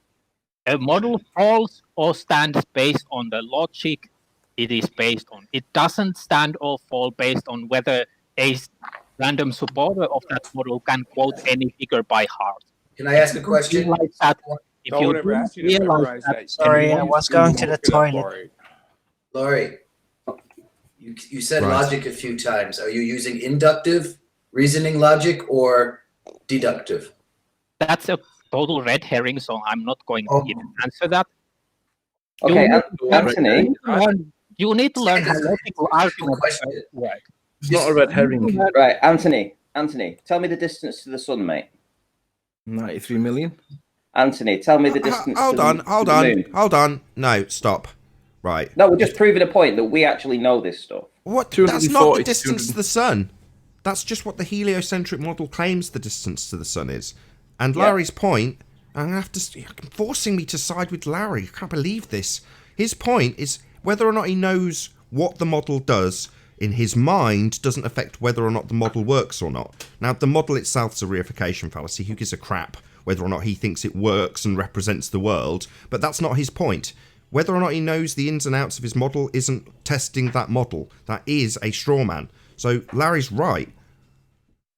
A model falls or stands based on the logic it is based on. It doesn't stand or fall based on whether a random supporter of that model can quote any figure by heart. Can I ask a question? If you realize that, sorry, I was going to the toilet. Lauri, you said Right. logic a few times. Are you using inductive reasoning logic or deductive? That's a total red herring, so I'm not going to even answer that. Okay, Anthony. You need to learn how logical arguments work. It's not a red herring. Right, Anthony, tell me the distance to the sun, mate. 93 million. Anthony, tell me the distance Hold to on. the moon. Hold on. No, stop. Right. No, we're just proving a point that we actually know this stuff. What? That's not the distance to the sun. That's just what the heliocentric model claims the distance to the sun is. And Lauri's point, I'm gonna have to. You're forcing me to side with Lauri. I can't believe this. His point is whether or not he knows what the model does in his mind doesn't affect whether or not the model works or not. Now, the model itself is a reification fallacy. Who gives a crap whether or not he thinks it works and represents the world? But that's not his point. Whether or not he knows the ins and outs of his model isn't testing that model. That is a straw man. So Larry's right.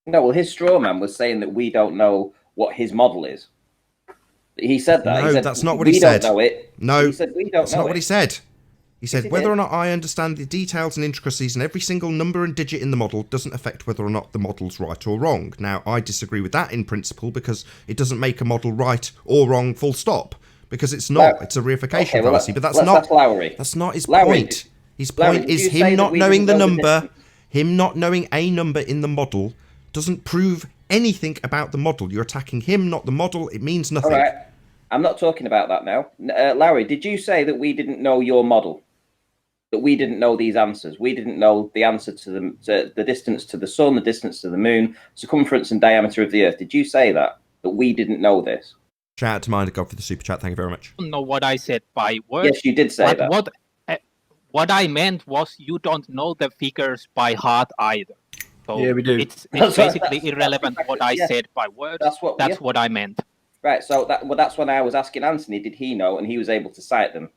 No, well, his straw man was saying that we don't know what his model is. He said that. No, he said, that's not what he said. We don't know it. No, he said, we don't that's know not what he said. He said, he whether did. or not I understand the details and intricacies and every single number and digit in the model doesn't affect whether or not the model's right or wrong. Now, I disagree with that in principle because it doesn't make a model right or wrong full stop. Because it's not. It's a reification fallacy. But that's not. Lauri. That's not his Lauri, point. His point is him not knowing the number, him not knowing a number in the model doesn't prove anything about the model. You're attacking him, not the model. It means nothing. All right. I'm not talking about that now. Lauri, did you say that we didn't know your model? That we didn't know these answers? We didn't know the answer to the distance to the sun, the distance to the moon, circumference and diameter of the earth. Did you say that? That we didn't know this? Shout out to Minder God for the super chat. Thank you very much. I don't know what I said by words. Yes, you did say but that. What I meant was you don't know the figures by heart either. So yeah, we do. It's basically irrelevant what I said by words. That's what I meant. Right. So that's when I was asking Anthony, did he know? And he was able to cite them.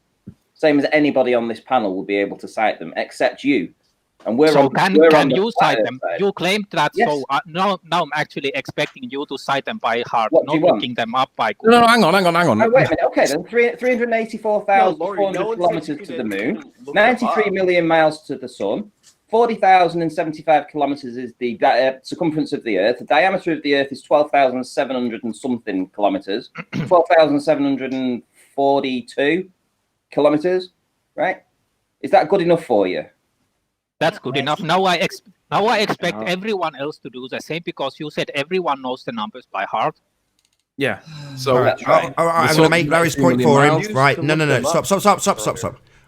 Same as anybody on this panel will be able to cite them, except you. And we're so on, can you cite them? Side. You claimed that, yes. So now I'm actually expecting you to cite them by heart, what, not looking them up by Google. No, hang on. Oh, wait a minute. Okay, then 384,400 kilometers to the moon, 93 million miles to the sun, 40,075 kilometers is the circumference of the Earth. The diameter of the Earth is 12,700 and something kilometers, 12,742 kilometers. Right? Is that good enough for you? That's good enough. Now I expect everyone else to do the same because you said everyone knows the numbers by heart. Yeah. So all right. I'm going to make Larry's point for him. Right? No. Stop.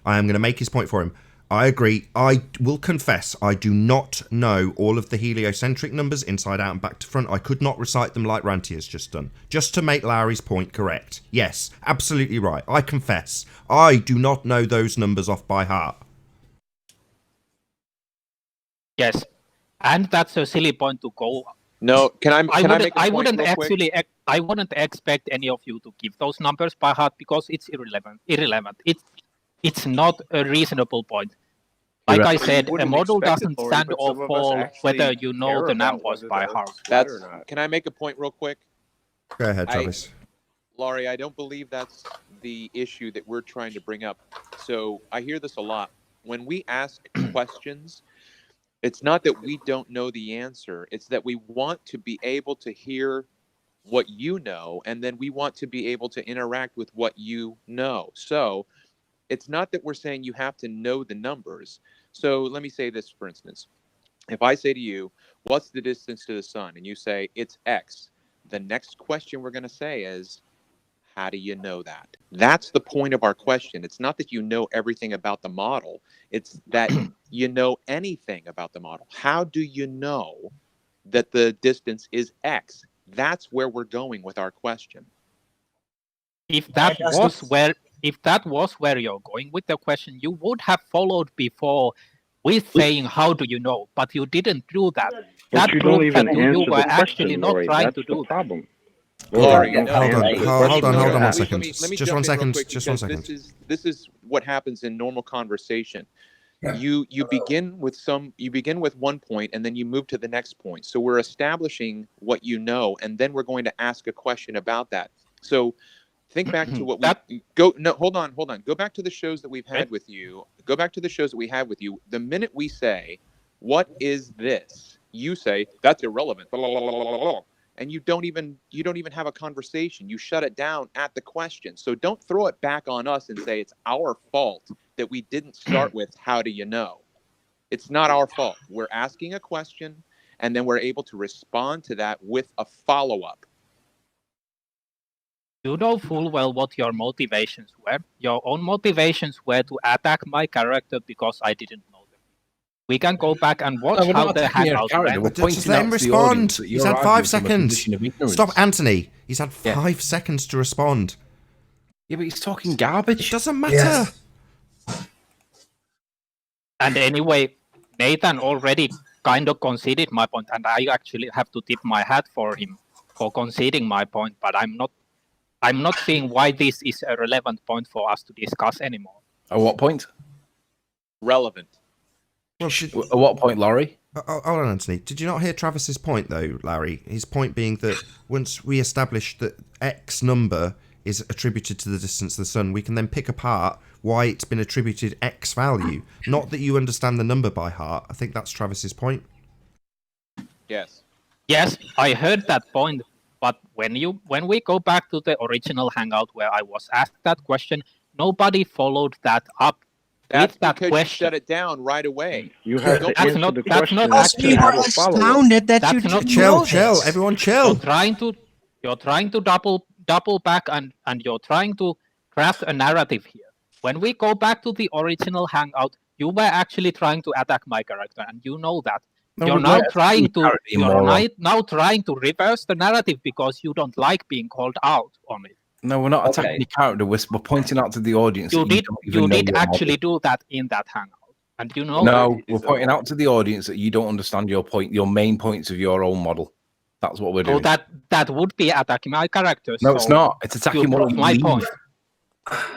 I am going to make his point for him. I agree. I will confess, I do not know all of the heliocentric numbers inside out and back to front. I could not recite them like Ranty has just done. Just to make Lauri's point correct. Yes, absolutely right. I confess, I do not know those numbers off by heart. Yes, and that's a silly point to go. No, can I make a point I wouldn't real quick? actually. I wouldn't expect any of you to give those numbers by heart because it's irrelevant. It's not a reasonable point. Like I said, a model doesn't stand or fall whether you know the numbers by heart. Can I make a point real quick? Go ahead, Travis. Lauri, I don't believe that's the issue that we're trying to bring up. So I hear this a lot. When we ask questions, it's not that we don't know the answer. It's that we want to be able to hear what you know, and then we want to be able to interact with what you know. So it's not that we're saying you have to know the numbers. So let me say this, for instance. If I say to you, what's the distance to the sun? And you say, it's X. The next question we're going to say is, how do you know that? That's the point of our question. It's not that you know everything about the model. It's that you know anything about the model. How do you know that the distance is X? That's where we're going with our question. If that was where you're going with the question, you would have followed before with saying, how do you know? But you didn't do that. But that you don't even that answer you the were question, actually not Lauri. trying That's to the do problem. Lauri, hold on 1 second. Just 1 second. Just 1 second. This is what happens in normal conversation. You begin with 1 point and then you move to the next point. So we're establishing what you know, and then we're going to ask a question about that. So think back to what hold on. Go back to the shows that we've had with you. Go back to the shows that we had with you. The minute we say, what is this? You say, that's irrelevant. Blah, blah, blah, blah, blah. And you don't even have a conversation. You shut it down at the question. So don't throw it back on us and say it's our fault that we didn't start with how do you know? It's not our fault. We're asking a question and then we're able to respond to that with a follow-up. You know full well what your motivations were. Your own motivations were to attack my character because I didn't know them. We can go back and watch how the hangout went. Just let him respond. He's had 5 seconds. Stop, Anthony. He's had 5 seconds to respond. Yeah, but he's talking garbage. It doesn't matter. And anyway, Nathan already kind of conceded my point, and I actually have to tip my hat for him for conceding my point, but I'm not seeing why this is a relevant point for us to discuss anymore. At what point? Relevant. Well, at what point, Lauri? Hold on, Anthony. Did you not hear Travis's point, though, Lauri? His point being that once we establish that X number is attributed to the distance of the sun, we can then pick apart why it's been attributed X value. Not that you understand the number by heart. I think that's Travis's point. Yes. Yes, I heard that point. But when we go back to the original hangout where I was asked that question, nobody followed that up. That's that because question. you shut it down right away. You have to answer the question. Chill. Everyone chill. You're trying to double back and you're trying to craft a narrative here. When we go back to the original hangout, you were actually trying to attack my character, and you know that. You're now trying to reverse the narrative because you don't like being called out on it. No, we're not attacking the character. We're pointing out to the audience. You did actually do that in that hangout, and you know. No, we're pointing out to the audience that you don't understand your point, your main points of your own model. That's what we're doing. So that would be attacking my character. No, it's not. It's attacking what my point.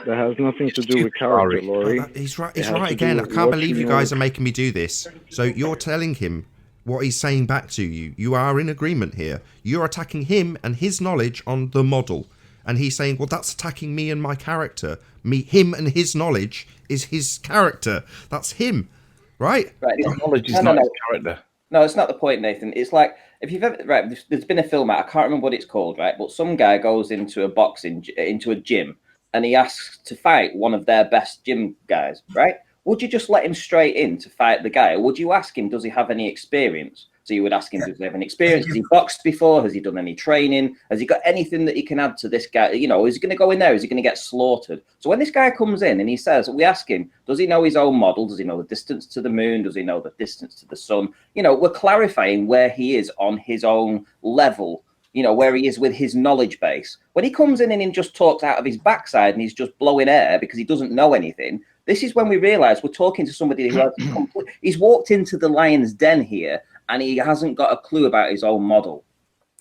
That has nothing to do with character, Lauri. He's right. He's right again. I can't believe you guys are making me do this. So you're telling him what he's saying back to you. You are in agreement here. You're attacking him and his knowledge on the model. And he's saying, well, that's attacking me and my character. Him and his knowledge is his character. That's him, right? Right. Knowledge is not his character. No, it's not the point, Nathan. It's like, if you've ever, there's been a film out, I can't remember what it's called, right? But some guy goes into a gym, and he asks to fight one of their best gym guys, right? Would you just let him straight in to fight the guy? Or would you ask him, does he have any experience? So you would ask him, does he have any experience? Has he boxed before? Has he done any training? Has he got anything that he can add to this guy? You know, is he going to go in there? Is he going to get slaughtered? So when this guy comes in and he says, we ask him, does he know his own model? Does he know the distance to the moon? Does he know the distance to the sun? You know, we're clarifying where he is on his own level, you know, where he is with his knowledge base. When he comes in and he just talks out of his backside and he's just blowing air because he doesn't know anything, this is when we realize we're talking to somebody who has he's walked into the lion's den here and he hasn't got a clue about his own model.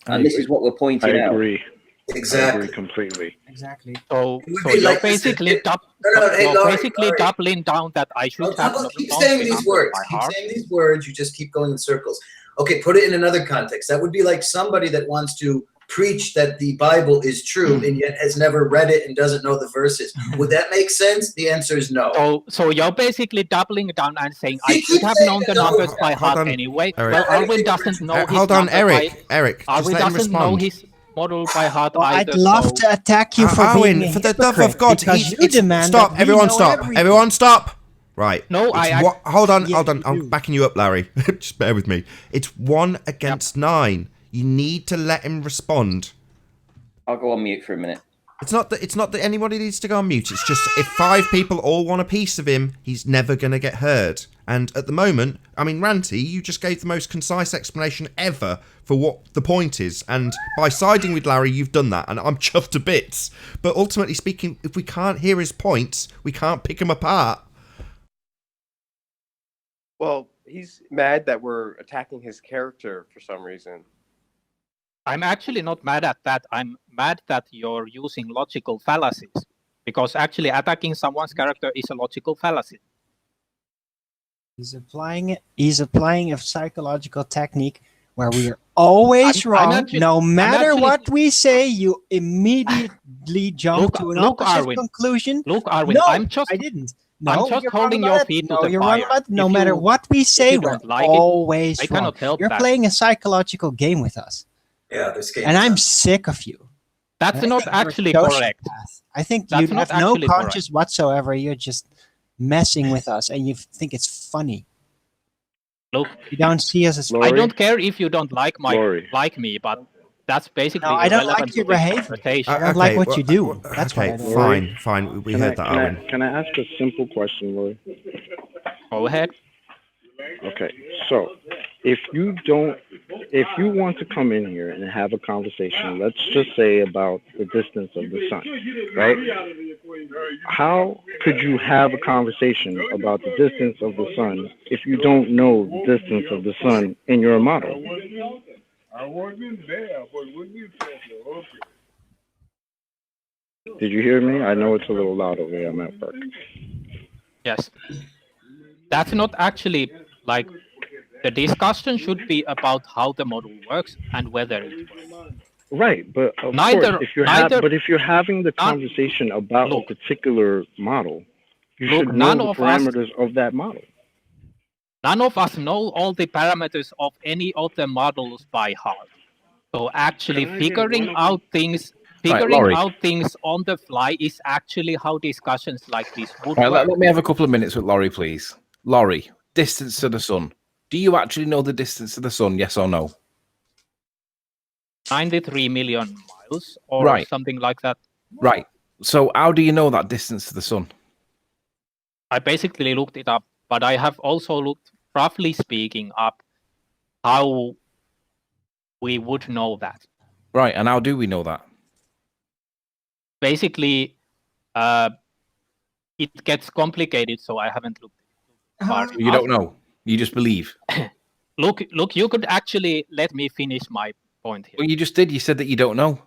And this is what we're pointing out. I agree. Exactly. I agree completely. Exactly. So be you're like this basically, if- Hey, you're Lauri, basically Lauri. doubling down that I should have Keep known saying the these numbers words. by Keep heart. saying these words. You just keep going in circles. Okay, put it in another context. That would be like somebody that wants to preach that the Bible is true and yet has never read it and doesn't know the verses. Would that make sense? The answer is no. So you're basically doubling down and saying I He should keeps have saying known the no. numbers by Hold heart on, anyway. Eric. Well, Arwin doesn't know his Hold on, numbers Eric. by, Eric, just Arwin let him doesn't know respond. his model by heart Well, either. I'd love so to attack you for Arwin, being a for the love hypocrite of God, because you demand stop. that we Everyone know stop. everything. Everyone stop. Right. No, hold on, Yeah, hold on. you I'm do. backing you up, Larry. Just bear with me. It's 1 against 9. You need to let him respond. I'll go on mute for a minute. It's not that anybody needs to go on mute. It's just if 5 people all want a piece of him, he's never going to get heard. And at the moment, I mean, Ranty, you just gave the most concise explanation ever for what the point is. And by siding with Larry, you've done that. And I'm chuffed to bits. But ultimately speaking, if we can't hear his points, we can't pick him apart. Well, he's mad that we're attacking his character for some reason. I'm actually not mad at that. I'm mad that you're using logical fallacies. Because actually attacking someone's character is a logical fallacy. He's applying a psychological technique where we are always wrong. No matter what we say, you immediately jump to an opposite Arwin. conclusion. Look, Arwin, No, I didn't. I'm No, just you're holding wrong your about feet that. to No, the you're wrong fire. about that. No If matter you- what we say, you we're don't like it, always I wrong. cannot help You're that. playing a psychological game with us. Yeah, this game. And I'm sick of you. That's And I not think you're a actually sociopath. correct. I think That's you not have no actually conscience whatsoever. You're just messing with us and you think it's funny. Look, You don't see us as I don't care if you don't like Laurie. like me, but that's basically No, I don't irrelevant like your to this behavior. conversation. I don't like what you do. That's what I okay, don't fine. We Can heard that, Arwin. Can I ask a simple question, Laurie? Go ahead. Okay, so if you want to come in here and have a conversation, let's just say about the distance of the sun, right? How could you have a conversation about the distance of the sun if you don't know the distance of the sun in your model? I wasn't there, but when you said okay. Did you hear me? I know it's a little loud over here. I'm at work. Yes. That's not actually like the discussion should be about how the model works and whether it works. Right, but of Neither- course, neither- if you're having the conversation about a particular model, you Look, should know none the of us- parameters of that model. None of us know all the parameters of any of the models by heart. So actually figuring out things Laurie. on the fly is actually how discussions like this would Right, work. let me have a couple of minutes with Laurie, please. Laurie, distance to the sun. Do you actually know the distance to the sun, yes or no? 93 million miles or Right. something like that. Right. So how do you know that distance to the sun? I basically looked it up, but I have also looked, roughly speaking, up how we would know that. Right, and how do we know that? Basically, it gets complicated, so I haven't looked far You enough. don't know. You just believe. Look, you could actually let me finish my point here. Well, you just did. You said that you don't know.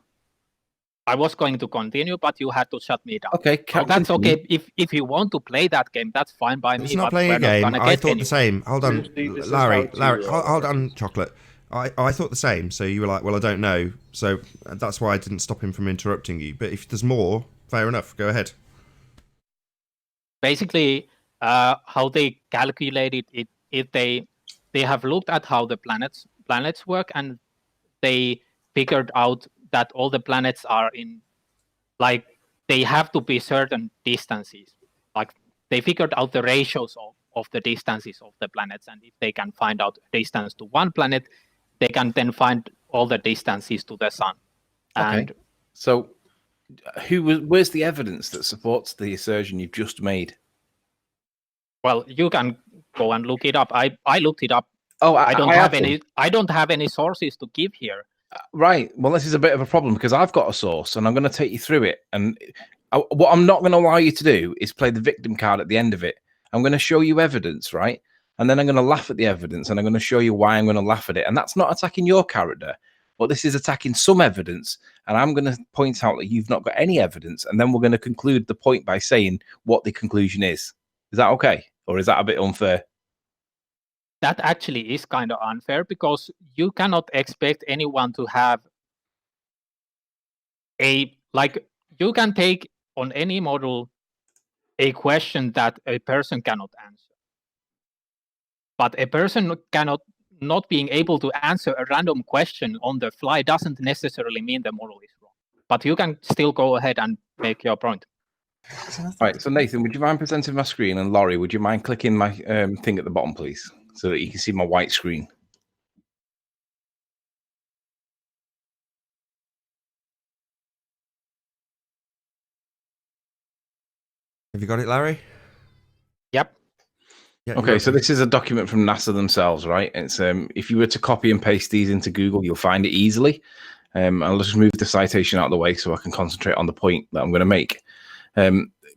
I was going to continue, but you had to shut me down. Okay, So that's continue. okay. If you want to play that game, that's fine by me. It's not but playing we're a game. Not gonna I get thought anywhere. the same. Hold on, This is Larry. how to, Hold on, Chocolate. I thought the same. So you were like, well, I don't know. So that's why I didn't stop him from interrupting you. But if there's more, fair enough. Go ahead. Basically, how they calculated it, they have looked at how the planets work, and they figured out that all the planets are in, like, they have to be certain distances. Like, they figured out the ratios of the distances of the planets, and if they can find out distance to one planet, they can then find all the distances to the sun. Okay. And So, where's the evidence that supports the assertion you've just made? well, you can go and look it up. I looked it up. Oh, I don't have have any. I don't have any sources to give here. Right. Well, this is a bit of a problem because I've got a source, and I'm going to take you through it. And what I'm not going to allow you to do is play the victim card at the end of it. I'm going to show you evidence, right? And then I'm going to laugh at the evidence, and I'm going to show you why I'm going to laugh at it. And that's not attacking your character, but this is attacking some evidence. And I'm going to point out that you've not got any evidence, and then we're going to conclude the point by saying what the conclusion is. Is that okay? Or is that a bit unfair? That actually is kind of unfair because you cannot expect anyone to have you can take on any model a question that a person cannot answer. But a person not being able to answer a random question on the fly doesn't necessarily mean the model is wrong. But you can still go ahead and make your point. Right. So Nathan, would you mind presenting my screen? And Lauri, would you mind clicking my thing at the bottom, please, so that you can see my white screen? Have you got it, Larry? Yep. Yeah, Okay, so this is a document from NASA themselves, right? It's if you were to copy and paste these into Google, you'll find it easily. I'll just move the citation out of the way so I can concentrate on the point that I'm going to make.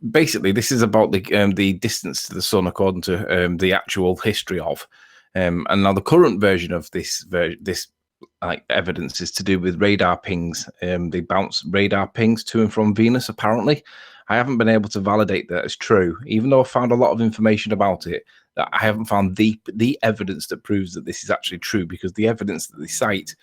Basically, this is about the distance to the sun according to the actual history of. And now the current version of this evidence is to do with radar pings. They bounce radar pings to and from Venus, apparently. I haven't been able to validate that as true, even though I found a lot of information about it. That I haven't found the evidence that proves that this is actually true, because the evidence that they cite,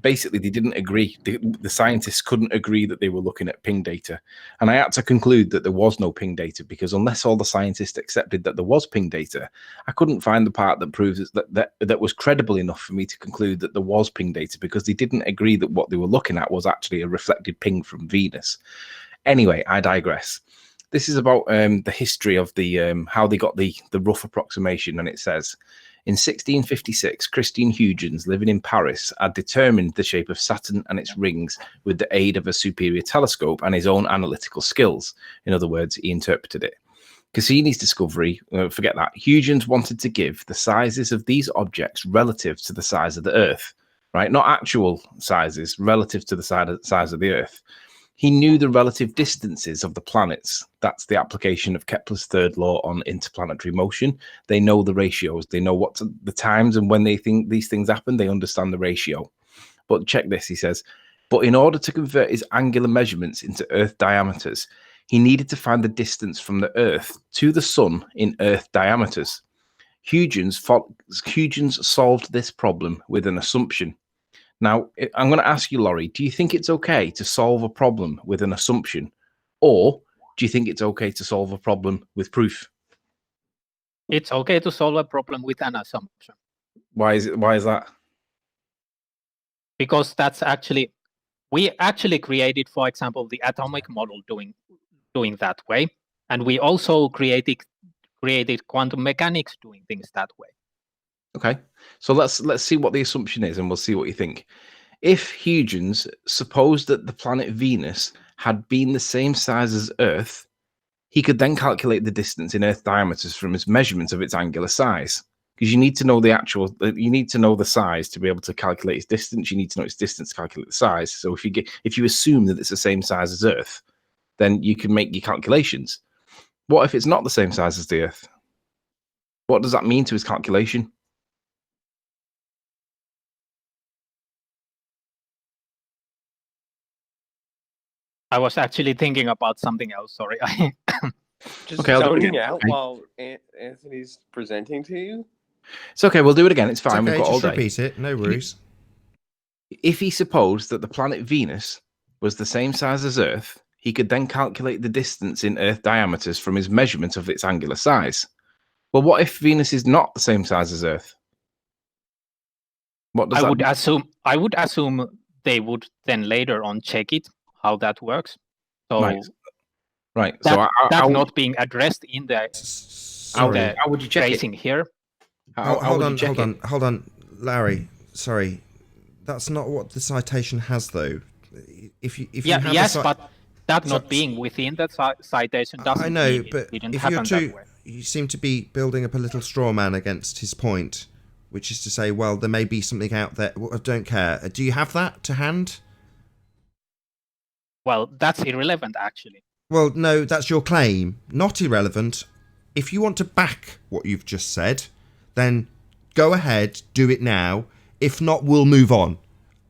basically they didn't agree. The scientists couldn't agree that they were looking at ping data. And I had to conclude that there was no ping data, because unless all the scientists accepted that there was ping data, I couldn't find the part that proves that was credible enough for me to conclude that there was ping data, because they didn't agree that what they were looking at was actually a reflected ping from Venus. Anyway, I digress. This is about the history of the how they got the rough approximation, and it says, in 1656, Christian Huygens, living in Paris, had determined the shape of Saturn and its rings with the aid of a superior telescope and his own analytical skills. In other words, he interpreted it. Cassini's discovery, forget that. Huygens wanted to give the sizes of these objects relative to the size of the Earth, right? Not actual sizes, relative to the size of the Earth. He knew the relative distances of the planets. That's the application of Kepler's third law on interplanetary motion. They know the ratios. They know what the times, and when they think these things happen, they understand the ratio. But check this, he says, but in order to convert his angular measurements into Earth diameters, he needed to find the distance from the Earth to the Sun in Earth diameters. Huygens solved this problem with an assumption. Now, I'm going to ask you, Lauri, do you think it's okay to solve a problem with an assumption? Or do you think it's okay to solve a problem with proof? It's okay to solve a problem with an assumption. Why is that? Because we actually created, for example, the atomic model doing that way. And we also created quantum mechanics doing things that way. Okay, so let's see what the assumption is, and we'll see what you think. If Huygens supposed that the planet Venus had been the same size as Earth, he could then calculate the distance in Earth diameters from his measurement of its angular size. Because you need to know you need to know the size to be able to calculate its distance. You need to know its distance to calculate the size. So if you assume that it's the same size as Earth, then you can make your calculations. What if it's not the same size as the Earth? What does that mean to his calculation? I was actually thinking about something else. Sorry. Just okay, zoning out while Anthony's presenting to you. It's okay. We'll do it again. It's fine. It's okay, We've got all just day. repeat it. No worries. If he supposed that the planet Venus was the same size as Earth, he could then calculate the distance in Earth diameters from his measurement of its angular size. Well, what if Venus is not the same size as Earth? What does I would assume they would then later on check it, how that works. So right. That, So that's not being addressed in the the how would you check tracing here. Hold on, Larry. Sorry, that's not what the citation has, though. If you have yes, but that not being within the citation doesn't I know, mean but it didn't if happen you're that way. you seem to be building up a little straw man against his point, which is to say, well, there may be something out there. Well, I don't care. Do you have that to hand? Well, that's irrelevant, actually. Well, no, that's your claim. Not irrelevant. If you want to back what you've just said, then go ahead, do it now. If not, we'll move on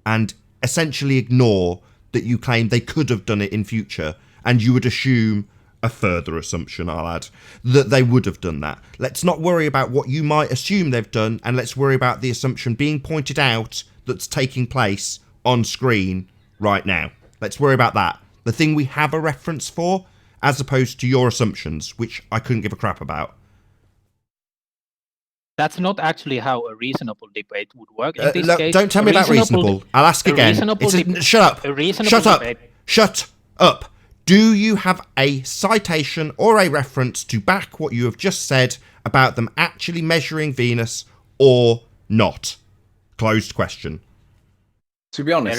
and essentially ignore that you claim they could have done it in future, and you would assume, a further assumption I'll add, that they would have done that. Let's not worry about what you might assume they've done, and let's worry about the assumption being pointed out that's taking place on screen right now. Let's worry about that. The thing we have a reference for, as opposed to your assumptions, which I couldn't give a crap about. That's not actually how a reasonable debate would work. In this Look, case, don't tell me about reasonable. I'll ask again. Shut up. Shut up. Shut up. Do you have a citation or a reference to back what you have just said about them actually measuring Venus or not? Closed question. To be honest,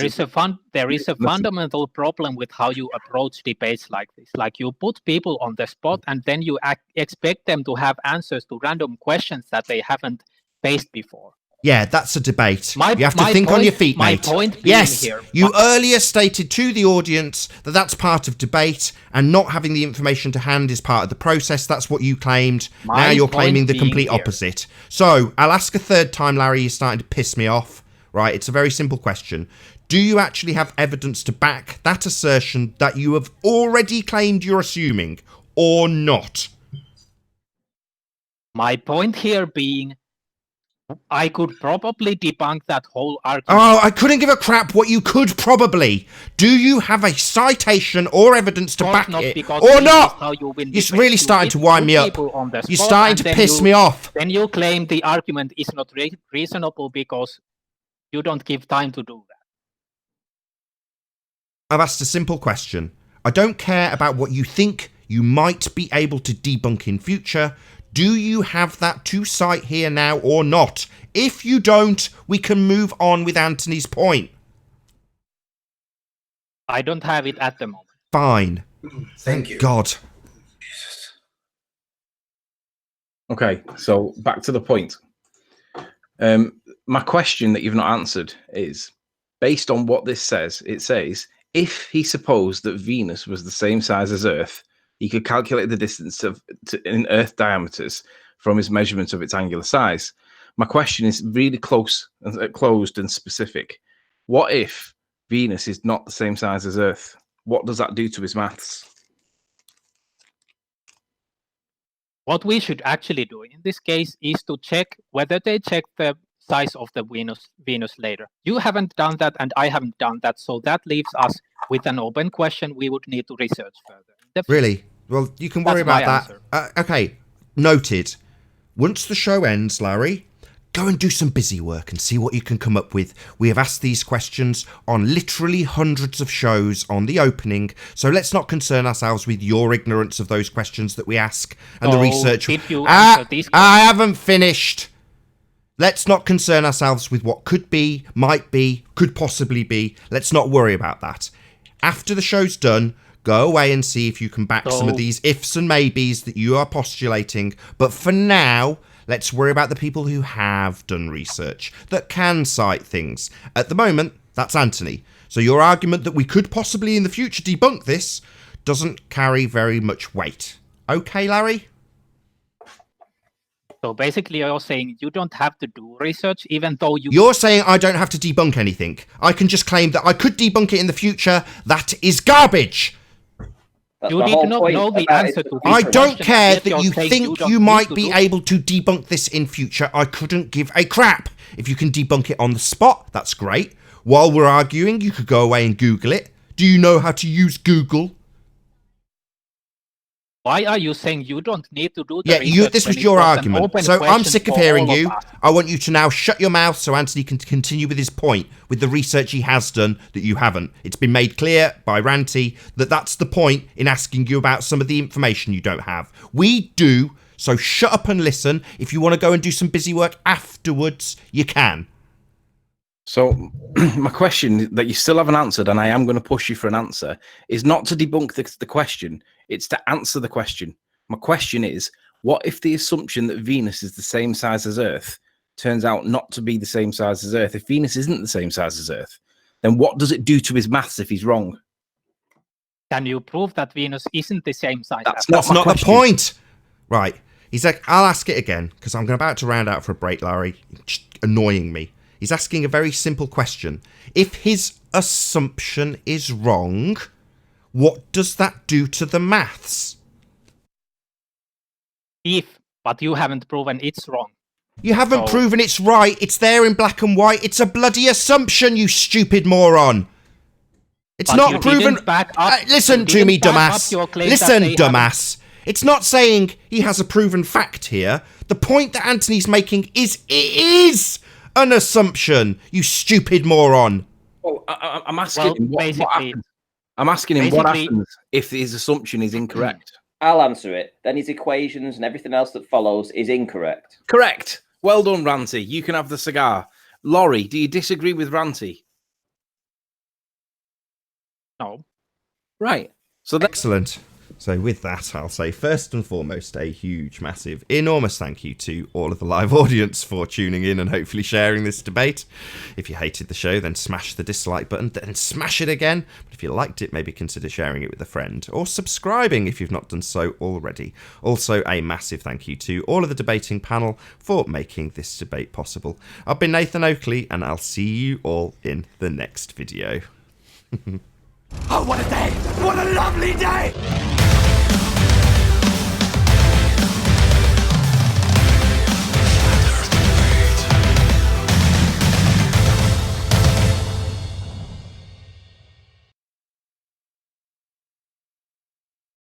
there is a fundamental problem with how you approach debates like this. Like, you put people on the spot and then you expect them to have answers to random questions that they haven't faced before. Yeah, that's a debate. You have to think on your feet, mate. Yes, you earlier stated to the audience that that's part of debate, and not having the information to hand is part of the process. That's what you claimed. Now you're claiming the complete opposite. So I'll ask a third time, Larry. You're starting to piss me off. Right, it's a very simple question. Do you actually have evidence to back that assertion that you have already claimed you're assuming, or not? My point here being, I could probably debunk that whole argument. Oh, I couldn't give a crap what you could probably. Do you have a citation or evidence to back it, or not? You're really starting to wind me up. You're starting to piss me off. Then you claim the argument is not reasonable because you don't give time to do that. I've asked a simple question. I don't care about what you think you might be able to debunk in future. Do you have that to cite here now or not? If you don't, we can move on with Anthony's point. I don't have it at the moment. Fine. Thank you. God. Jesus. Okay, so back to the point. My question that you've not answered is, based on what this says, it says, if he supposed that Venus was the same size as Earth, he could calculate the distance in Earth diameters from his measurement of its angular size. My question is really closed and specific. What if Venus is not the same size as Earth? What does that do to his maths? What we should actually do in this case is to check whether they check the size of the Venus later. You haven't done that and I haven't done that, so that leaves us with an open question we would need to research further. Really? Well, you can worry about that. Okay, noted. Once the show ends, Larry, go and do some busy work and see what you can come up with. We have asked these questions on literally hundreds of shows on the opening, so let's not concern ourselves with your ignorance of those questions that we ask and the research. I haven't finished. Let's not concern ourselves with what could be, might be, could possibly be. Let's not worry about that. After the show's done, go away and see if you can back some of these ifs and maybes that you are postulating. But for now, let's worry about the people who have done research, that can cite things. At the moment, that's Anthony. So your argument that we could possibly in the future debunk this doesn't carry very much weight. Okay, Larry? So basically you're saying you don't have to do research even though you... You're saying I don't have to debunk anything. I can just claim that I could debunk it in the future. That is garbage. You did not know the answer to this I don't question, care yet that you're you saying think don't you need might to be do- able to debunk this in future. I couldn't give a crap. If you can debunk it on the spot, that's great. While we're arguing, you could go away and Google it. Do you know how to use Google? Why are you saying you don't need to do the research? Yeah, this when was it your an argument. open So I'm question sick of for hearing all you. us? I want you to now shut your mouth so Anthony can continue with his point with the research he has done that you haven't. It's been made clear by Ranty that that's the point in asking you about some of the information you don't have. We do So shut up and listen. If you want to go and do some busy work afterwards, you can. So my question that you still haven't answered, and I am going to push you for an answer, is not to debunk the question. It's to answer the question. My question is, what if the assumption that Venus is the same size as Earth turns out not to be the same size as Earth? If Venus isn't the same size as Earth, then what does it do to his maths if he's wrong? Can you prove that Venus isn't the same size? That's not the point. Right. He's like, I'll ask it again, because I'm about to round out for a break, Lauri. Just annoying me. He's asking a very simple question. If his assumption is wrong, what does that do to the maths? But you haven't proven it's wrong. You haven't proven it's right. It's there in black and white. It's a bloody assumption, you stupid moron. It's not proven. Listen to me, dumbass. Listen, dumbass. It's not saying he has a proven fact here. The point that Anthony's making is it is an assumption, you stupid moron. Well, I'm asking him what happens. I'm asking him what happens if his assumption is incorrect. I'll answer it. Then his equations and everything else that follows is incorrect. Correct. Well done, Ranty. You can have the cigar. Lauri, do you disagree with Ranty? No. Right. So excellent. So with that, I'll say first and foremost a huge, massive, enormous thank you to all of the live audience for tuning in and hopefully sharing this debate. If you hated the show, then smash the dislike button, then smash it again. But if you liked it, maybe consider sharing it with a friend or subscribing if you've not done so already. Also, a massive thank you to all of the debating panel for making this debate possible. I've been Nathan Oakley, and I'll see you all in the next video. Oh, what a day! What a lovely day!